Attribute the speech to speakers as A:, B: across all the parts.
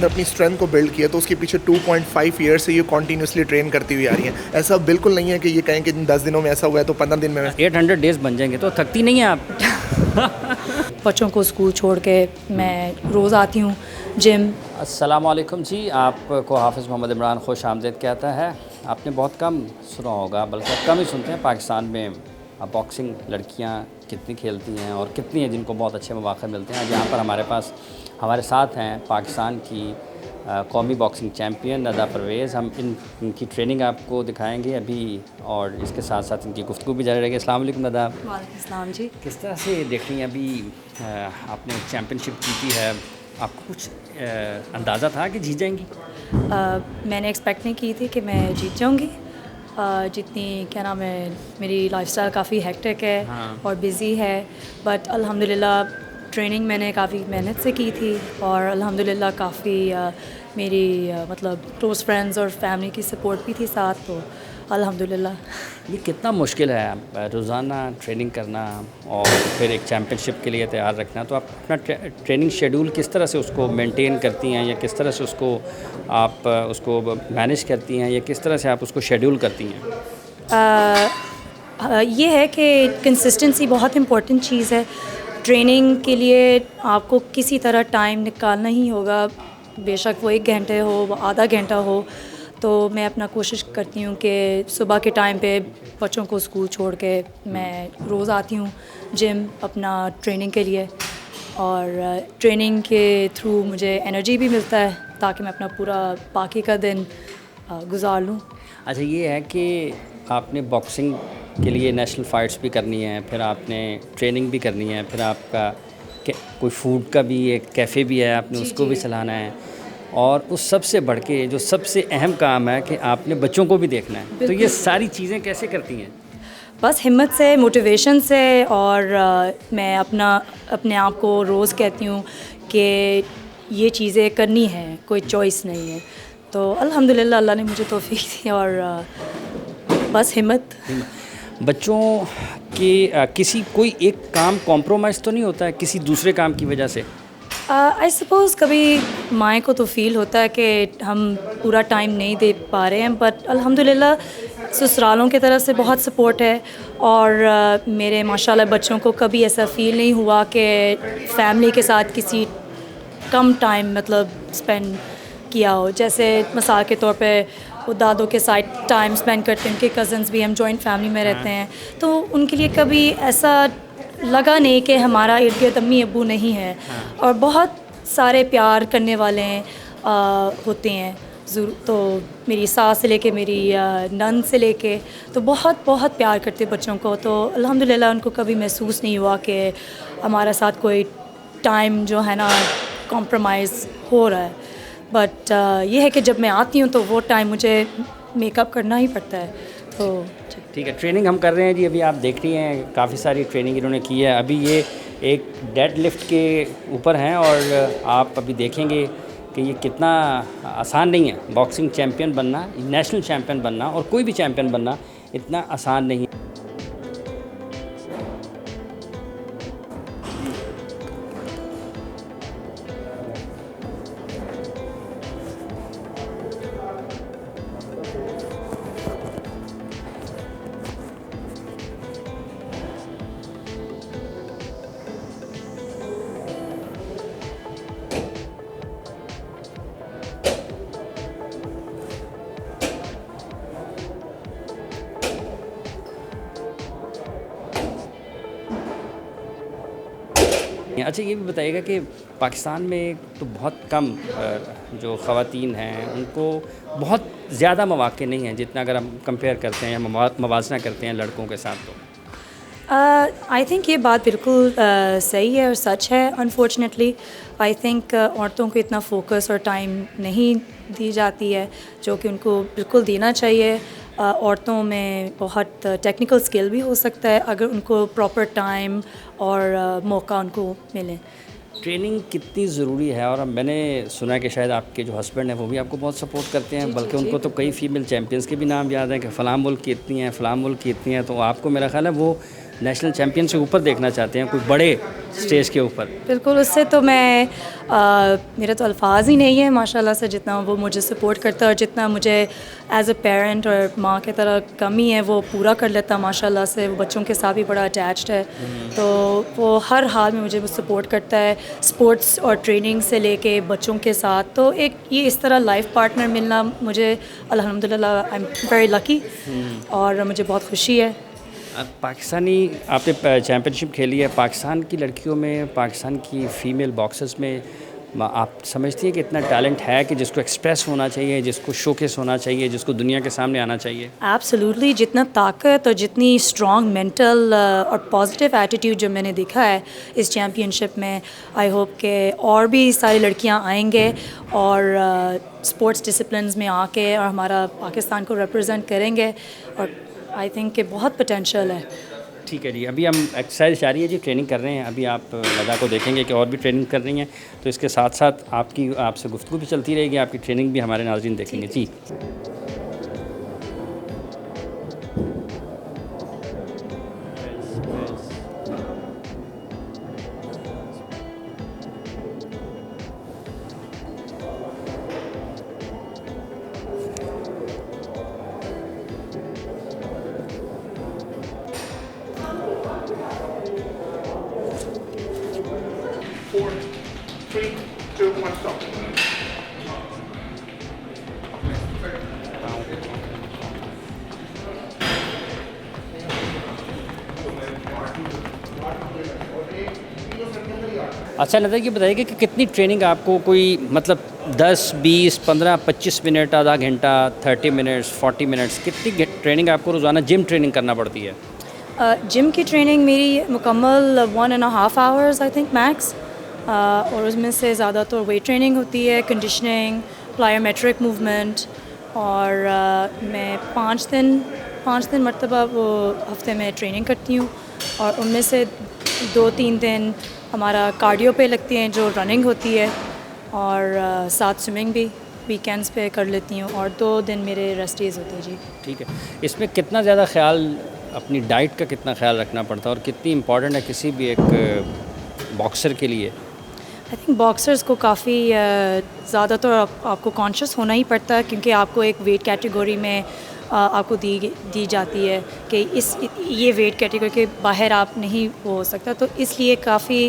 A: अंदर अपनी स्ट्रेंथ को बिल्ड किया, तो उसके पीछे 2.5 ईयर से ये कॉन्टीन्यूसली ट्रेन करती हुई आ रही हैं। ऐसा बिल्कुल नहीं है कि ये कहें कि 10 दिनों में ऐसा हुआ है तो 15 दिन में
B: 800 डेज़ बन जाएंगे। तो थकती नहीं हैं आप?
C: बच्चों को स्कूल छोड़ के मैं रोज़ आती हूँ जिम।
B: अस्सलाम वालेकुम जी, आपको हाफ़िज़ मोहम्मद इमरान खुश आमदीद कहता है। आपने बहुत कम सुना होगा, बल्कि कम ही सुनते हैं पाकिस्तान में बॉक्सिंग लड़कियां कितनी खेलती हैं और कितनी हैं जिनको बहुत अच्छे मौक़े मिलते हैं। यहाँ पर हमारे साथ हैं पाकिस्तान की कौमी बॉक्सिंग चैम्पियन नदा परवेज़। हम इनकी ट्रेनिंग आपको दिखाएंगे अभी, और इसके साथ साथ इनकी गुफ्तगू भी जारी रहेगी। अस्सलाम वालेकुम नदा।
C: वालेकुम अस्सलाम जी।
B: किस तरह से देख रही हैं अभी आपने चैम्पियनशिप जीती है, आपको कुछ अंदाज़ा था कि जीत जाएंगी?
C: मैंने एक्सपेक्ट नहीं की थी कि मैं जीत जाऊंगी। जितनी क्या नाम है, मेरी लाइफस्टाइल काफ़ी हेक्टिक है और बिज़ी है, बट अल्हम्दुलिल्लाह ट्रेनिंग मैंने काफ़ी मेहनत से की थी और अल्हम्दुलिल्लाह काफ़ी मेरी मतलब क्लोज़ फ्रेंड्स और फैमिली की सपोर्ट भी थी साथ, तो अल्हम्दुलिल्लाह।
B: ये कितना मुश्किल है रोज़ाना ट्रेनिंग करना और फिर एक चैम्पियनशिप के लिए तैयार रखना? तो आप अपना ट्रेनिंग शेड्यूल किस तरह से उसको मेंटेन करती हैं, या किस तरह से उसको मैनेज करती हैं, या किस तरह से आप उसको शेड्यूल करती हैं?
C: ये है कि कंसिस्टेंसी बहुत इम्पोर्टेंट चीज़ है। ट्रेनिंग के लिए आपको किसी तरह टाइम निकालना ही होगा, बेशक वो 1 घंटे हो, वो आधा घंटा हो। तो मैं अपना कोशिश करती हूँ कि सुबह के टाइम पे बच्चों को स्कूल छोड़ के मैं रोज़ आती हूँ जिम अपना ट्रेनिंग के लिए, और ट्रेनिंग के थ्रू मुझे एनर्जी भी मिलता है ताकि मैं अपना पूरा बाकी का दिन गुजार लूँ।
B: अच्छा, ये है कि आपने बॉक्सिंग के लिए नेशनल फ़ाइट्स भी करनी है, फिर आपने ट्रेनिंग भी करनी है, फिर आपका कोई फूड का भी एक कैफ़े भी है, आपने उसको भी चलाना है, और उस सबसे बढ़ के जो सबसे अहम काम है कि आपने बच्चों को भी देखना है। तो ये सारी चीज़ें कैसे करती हैं?
C: बस हिम्मत से, मोटिवेशन से, और मैं अपने आप को रोज़ कहती हूँ कि ये चीज़ें करनी है, कोई चॉइस नहीं है। तो अल्हम्दुलिल्लाह अल्लाह ने मुझे तौफीक दी, और बस हिम्मत।
B: बच्चों के कोई एक काम कॉम्प्रोमाइज़ तो नहीं होता है किसी दूसरे काम की वजह से?
C: आई सपोज़ कभी माँ को तो फ़ील होता है कि हम पूरा टाइम नहीं दे पा रहे हैं, बट अल्हम्दुलिल्लाह ससुरालों की तरफ से बहुत सपोर्ट है, और मेरे माशाल्लाह बच्चों को कभी ऐसा फ़ील नहीं हुआ कि फैमिली के साथ किसी कम टाइम मतलब स्पेंड किया हो। जैसे मिसाल के तौर पे वो दादों के साथ टाइम स्पेंड करते हैं, उनके कज़न्स भी, हम जॉइंट फैमिली में रहते हैं, तो उनके लिए कभी ऐसा लगा नहीं कि हमारा इर्द गिर्द अम्मी अब्बू नहीं है। और बहुत सारे प्यार करने वाले होते हैं तो मेरी सास से लेके मेरी नंद से लेके, तो बहुत बहुत प्यार करते बच्चों को। तो अल्हम्दुलिल्लाह उनको कभी महसूस नहीं हुआ कि हमारे साथ कोई टाइम जो है ना कॉम्प्रोमाइज़ हो रहा है। बट ये है कि जब मैं आती हूँ तो वो टाइम मुझे मेकअप करना ही पड़ता है। तो
B: ठीक है, ट्रेनिंग हम कर रहे हैं जी। अभी आप देख रही हैं काफ़ी सारी ट्रेनिंग इन्होंने की है। अभी ये एक डेड लिफ्ट के ऊपर हैं, और आप अभी देखेंगे कि ये कितना आसान नहीं है। बॉक्सिंग चैम्पियन बनना, नेशनल चैम्पियन बनना और कोई भी चैम्पियन बनना इतना आसान नहीं है। अच्छा, ये भी बताइएगा कि पाकिस्तान में तो बहुत कम जो ख़वातीन हैं उनको बहुत ज़्यादा मौक़े नहीं हैं, जितना अगर हम कंपेयर करते हैं या मवाजना करते हैं लड़कों के साथ। तो
C: आई थिंक ये बात बिल्कुल सही है और सच है। अनफॉर्चुनेटली आई थिंक औरतों को इतना फोकस और टाइम नहीं दी जाती है जो कि उनको बिल्कुल देना चाहिए। औरतों में बहुत टेक्निकल स्किल भी हो सकता है अगर उनको प्रॉपर टाइम और मौका उनको मिले।
B: ट्रेनिंग कितनी ज़रूरी है, और मैंने सुना है कि शायद आपके जो हस्बैंड हैं वो भी आपको बहुत सपोर्ट करते हैं, बल्कि उनको तो कई फ़ीमेल चैम्पियंस के भी नाम याद हैं कि फ़लाँ मुल्क की इतनी हैं, फ़लाँ मुल्क की इतनी हैं। तो आपको मेरा ख़्याल है वो नेशनल चैम्पियन से ऊपर देखना चाहते हैं, कोई बड़े स्टेज के ऊपर?
C: बिल्कुल, उससे तो मैं मेरे तो अल्फाज ही नहीं है माशाल्लाह से, जितना वो मुझे सपोर्ट करता है और जितना मुझे एज अ पेरेंट और माँ की तरह कमी है वो पूरा कर लेता माशाल्लाह से। वो बच्चों के साथ भी बड़ा अटैच्ड है, तो वो हर हाल में मुझे सपोर्ट करता है, स्पोर्ट्स और ट्रेनिंग से लेके बच्चों के साथ। तो एक ये इस तरह लाइफ पार्टनर मिलना मुझे अल्हम्दुलिल्लाह आई एम वेरी लकी और मुझे बहुत खुशी है।
B: पाकिस्तानी आपने चैम्पियनशिप खेली है, पाकिस्तान की लड़कियों में, पाकिस्तान की फ़ीमेल बॉक्सर्स में आप समझती हैं कि इतना टैलेंट है कि जिसको एक्सप्रेस होना चाहिए, जिसको शोकेस होना चाहिए, जिसको दुनिया के सामने आना चाहिए?
C: एब्सोल्युटली, जितना ताकत और जितनी स्ट्रॉन्ग मेंटल और पॉजिटिव एटीट्यूड जो मैंने देखा है इस चैम्पियनशिप में, आई होप कि और भी सारी लड़कियां आएंगे और स्पोर्ट्स डिसिप्लिन्स में आके और हमारा पाकिस्तान को रिप्रेजेंट करेंगे। और आई थिंक कि बहुत पोटेंशियल है।
B: ठीक है जी, अभी हम एक्सरसाइज जारी है जी, ट्रेनिंग कर रहे हैं। अभी आप लदा को देखेंगे कि और भी ट्रेनिंग कर रही हैं, तो इसके साथ साथ आपसे गुफ्तगू भी चलती रहेगी, आपकी ट्रेनिंग भी हमारे नाज़रीन देखेंगे जी।
A: Four, three, two, one, stop.
B: अच्छा लता, ये बताइए कि कितनी ट्रेनिंग आपको, कोई मतलब 10, 20, 15, 25 मिनट, आधा घंटा, 30 मिनट्स, 40 मिनट्स, कितनी ट्रेनिंग आपको रोज़ाना जिम ट्रेनिंग करना पड़ती है?
C: जिम की ट्रेनिंग मेरी मुकम्मल 1.5 आवर्स आई थिंक मैक्स, और उसमें से ज़्यादा तो वेट ट्रेनिंग होती है, कंडीशनिंग, प्लायोमेट्रिक मूवमेंट, और मैं 5 दिन मरतबा वो हफ्ते में ट्रेनिंग करती हूँ, और उनमें से 2-3 दिन हमारा कार्डियो पे लगती हैं जो रनिंग होती है, और साथ स्विमिंग भी वीकेंड्स पे कर लेती हूँ, और 2 दिन मेरे रेस्ट डेज़ होते हैं जी।
B: ठीक है, इसमें कितना ज़्यादा ख्याल, अपनी डाइट का कितना ख्याल रखना पड़ता है और कितनी इम्पॉर्टेंट है किसी भी एक बॉक्सर के लिए?
C: आई थिंक बॉक्सर्स को काफ़ी ज़्यादा तो आपको कॉन्शियस होना ही पड़ता है, क्योंकि आपको एक वेट कैटेगरी में आपको दी जाती है कि ये वेट कैटेगरी के बाहर आप नहीं हो सकता, तो इसलिए काफ़ी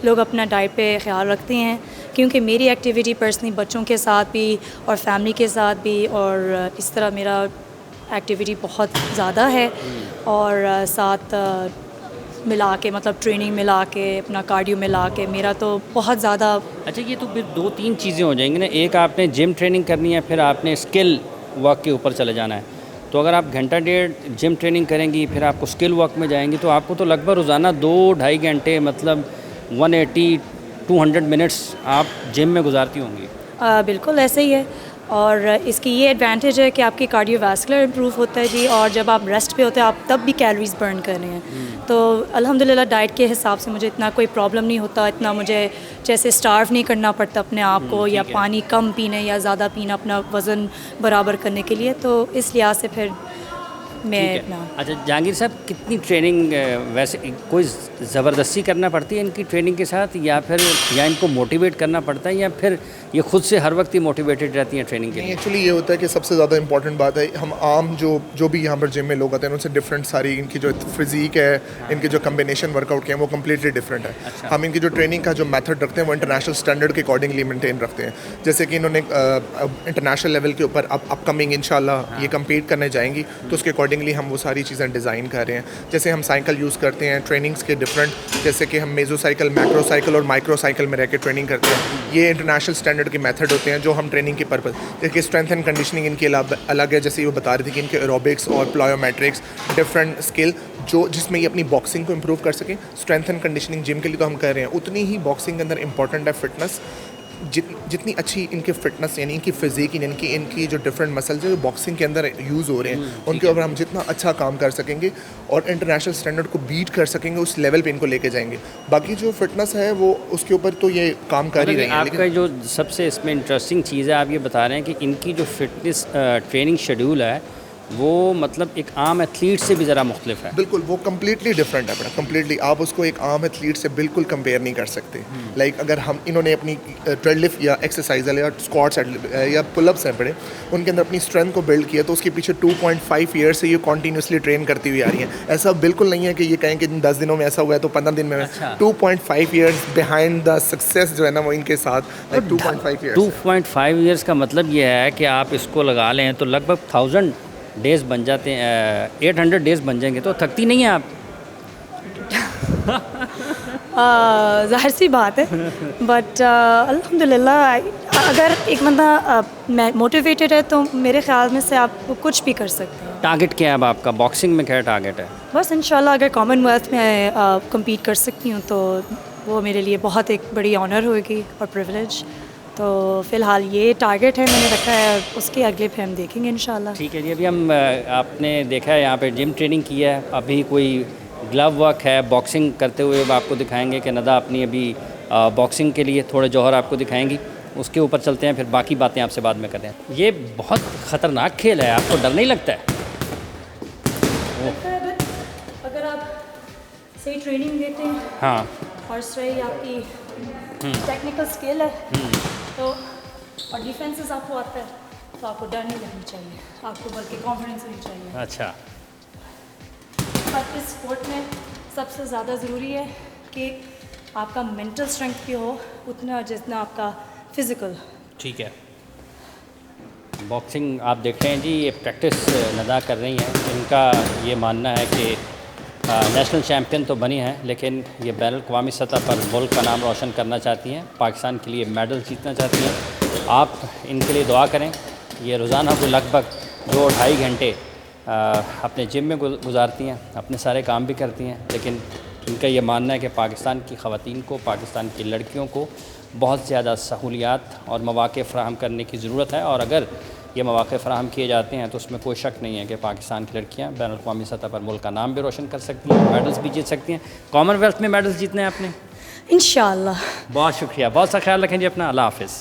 C: लोग अपना डाइट पे ख्याल रखते हैं। क्योंकि मेरी एक्टिविटी पर्सनली बच्चों के साथ भी और फैमिली के साथ भी, और इस तरह मेरा एक्टिविटी बहुत ज़्यादा है, और साथ मिला के, मतलब ट्रेनिंग मिला के, अपना कार्डियो मिला के, मेरा तो बहुत ज़्यादा।
B: अच्छा, ये तो फिर 2-3 चीज़ें हो जाएंगी ना, एक आपने जिम ट्रेनिंग करनी है, फिर आपने स्किल वर्क के ऊपर चले जाना है। तो अगर आप घंटा डेढ़ जिम ट्रेनिंग करेंगी, फिर आपको स्किल वर्क में जाएंगी, तो आपको तो लगभग रोज़ाना 2-2.5 घंटे, मतलब 180-200 मिनट्स आप जिम में गुजारती होंगी।
C: बिल्कुल ऐसे ही है, और इसकी ये एडवांटेज है कि आपकी कार्डियोवैस्कुलर इम्प्रूव होता है जी, और जब आप रेस्ट पे होते हैं आप तब भी कैलोरीज बर्न कर रहे हैं। तो अल्हम्दुलिल्लाह डाइट के हिसाब से मुझे इतना कोई प्रॉब्लम नहीं होता, इतना मुझे जैसे स्टार्व नहीं करना पड़ता अपने आप को, या पानी कम पीने या ज़्यादा पीना अपना वज़न बराबर करने के लिए, तो इस लिहाज से फिर मैं अपना।
B: अच्छा जहांगीर साहब, कितनी ट्रेनिंग वैसे कोई ज़बरदस्ती करना पड़ती है इनकी ट्रेनिंग के साथ, या इनको मोटिवेट करना पड़ता है, या फिर ये खुद से हर वक्त ही मोटिवेटेड रहती हैं ट्रेनिंग के लिए?
A: एक्चुअली ये होता है कि सबसे ज़्यादा इंपॉर्टेंट बात है, हम आम जो भी यहाँ पर जिम में लोग आते हैं उनसे डिफरेंट सारी इनकी जो फिजिक है, इनके जो कम्बिनेशन वर्कआउट के हैं वो कम्प्लीटली डिफरेंट है।
B: अच्छा।
A: हम इनकी जो ट्रेनिंग का जो मेथड रखते हैं वो इंटरनेशनल स्टैंडर्ड के अकॉर्डिंगली मेंटेन रखते हैं। जैसे कि इन्होंने इंटरनेशनल लेवल के ऊपर अपकमिंग इंशाल्लाह ये कम्पीट करने जाएंगी, तो उसके अकॉर्डिंगली हम वो सारी चीज़ें डिज़ाइन कर रहे हैं। जैसे हम साइकिल यूज़ करते हैं ट्रेनिंग्स के डिफरेंट, जैसे कि हम मेजो साइकिल, मैक्रो साइकिल और माइक्रो साइकिल में रह के ट्रेनिंग करते हैं। ये इंटरनेशनल स्टैंडर्ड के मेथड होते हैं जो हम ट्रेनिंग के पर्पज़, जैसे स्ट्रेंथ एंड कंडीशनिंग इनके अलग है। जैसे वो बता रही थी कि इनके एरोबिक्स और प्लायोमेट्रिक्स डिफरेंट स्किल जो जिसमें ये अपनी बॉक्सिंग को इम्प्रूव कर सकें। स्ट्रेंथ एंड कंडीशनिंग जिम के लिए तो हम कर रहे हैं, उतनी ही बॉक्सिंग के अंदर इंपॉर्टेंट है फिटनेस। जितनी अच्छी इनकी फिटनेस, यानी इनकी फिजिक, यानी कि इनकी जो डिफरेंट मसल्स जो बॉक्सिंग के अंदर यूज़ हो रहे हैं, उनके ऊपर हम जितना अच्छा काम कर सकेंगे और इंटरनेशनल स्टैंडर्ड को बीट कर सकेंगे, उस लेवल पे इनको लेके जाएंगे। बाकी जो फिटनेस है वो उसके ऊपर तो ये काम कर ही रहे हैं।
B: आपका जो सबसे इसमें इंटरेस्टिंग चीज़ है, आप ये बता रहे हैं कि इनकी जो फिटनेस ट्रेनिंग शेड्यूल है वो मतलब एक आम एथलीट से भी ज़रा मुख्तलिफ है।
A: बिल्कुल, वो कम्प्लीटली डिफरेंट है, बड़ा कम्प्लीटली। आप उसको एक आम एथलीट से बिल्कुल कंपेयर नहीं कर सकते। लाइक अगर हम इन्होंने अपनी डेडलिफ्ट या एक्सरसाइज या स्क्वाट्स या पुलअप्स हैं बड़े, उनके अंदर अपनी स्ट्रेंथ को बिल्ड किया, तो उसके पीछे 2.5 ईयर से ये कॉन्टीन्यूसली ट्रेन करती हुई आ रही है। ऐसा बिल्कुल नहीं है कि ये कहें कि 10 दिनों में ऐसा हुआ है तो 15 दिन में।
B: अच्छा।
A: 2.5 ईयर्स बिहाइंड द सक्सेस जो है ना वो इनके साथ, लाइक 2.5 ईयर्स।
B: 2.5 ईयर्स का मतलब ये है कि आप इसको लगा लें तो लगभग 1000 डेज़ बन जाते हैं, 800 डेज़ बन जाएंगे, तो थकती नहीं है आप?
C: ज़ाहिर सी बात है, बट अल्हम्दुलिल्लाह अगर एक बंदा मोटिवेटेड है तो मेरे ख्याल में से आप कुछ भी कर सकते हैं।
B: टारगेट क्या है अब आपका? बॉक्सिंग में क्या टारगेट है?
C: बस इंशाल्लाह अगर कॉमनवेल्थ में compete कर सकती हूँ तो वो मेरे लिए बहुत एक बड़ी ऑनर होगी और प्रिविलेज। तो फ़िलहाल ये टारगेट है मैंने रखा है, उसके अगले पे हम देखेंगे इंशाल्लाह।
B: ठीक है जी। अभी हम आपने देखा है यहाँ पे जिम ट्रेनिंग की है, अभी कोई ग्लव वर्क है, बॉक्सिंग करते हुए अब आपको दिखाएंगे कि नदा अपनी अभी बॉक्सिंग के लिए थोड़े जौहर आपको दिखाएंगी। उसके ऊपर चलते हैं, फिर बाकी बातें आपसे बाद में करते हैं। ये बहुत ख़तरनाक खेल है, आपको डर नहीं लगता है?
C: अगर आप सही ट्रेनिंग देते हैं
B: हाँ।
C: और सही आपकी टेक्निकल स्किल है तो और डिफेंसेस आपको आता है तो आपको डर नहीं लगनी चाहिए, आपको बल्कि कॉन्फिडेंस होनी चाहिए।
B: अच्छा।
C: पर इस स्पोर्ट में सबसे ज़्यादा ज़रूरी है कि आपका मेंटल स्ट्रेंथ भी हो उतना जितना आपका फिज़िकल।
B: ठीक है। बॉक्सिंग आप देख रहे हैं जी, ये प्रैक्टिस नदा कर रही हैं। इनका ये मानना है कि नेशनल चैम्पियन तो बनी हैं, लेकिन ये बैन अवी सतह पर मुल्क का नाम रोशन करना चाहती हैं, पाकिस्तान के लिए मेडल जीतना चाहती हैं। आप इनके लिए दुआ करें। ये रोज़ाना को लगभग 2-2.5 घंटे अपने जिम में गुजारती हैं, अपने सारे काम भी करती हैं, लेकिन इनका ये मानना है कि पाकिस्तान की ख़वातीन को, पाकिस्तान की लड़कियों को बहुत ज़्यादा सहूलियात और मौक़े फ़राहम करने की ज़रूरत है, और अगर ये मौक़े फ़राहम किए जाते हैं तो उसमें कोई शक नहीं है कि पाकिस्तान की लड़कियाँ बैन अवी सतह पर मुल्क का नाम भी रोशन कर सकती हैं, मेडल्स भी जीत सकती हैं। कॉमनवेल्थ में मेडल्स जीतने हैं आपने?
C: इंशाल्लाह।
B: बहुत शुक्रिया, बहुत सा ख्याल रखें जी अपना। अल्लाह हाफ़िज़।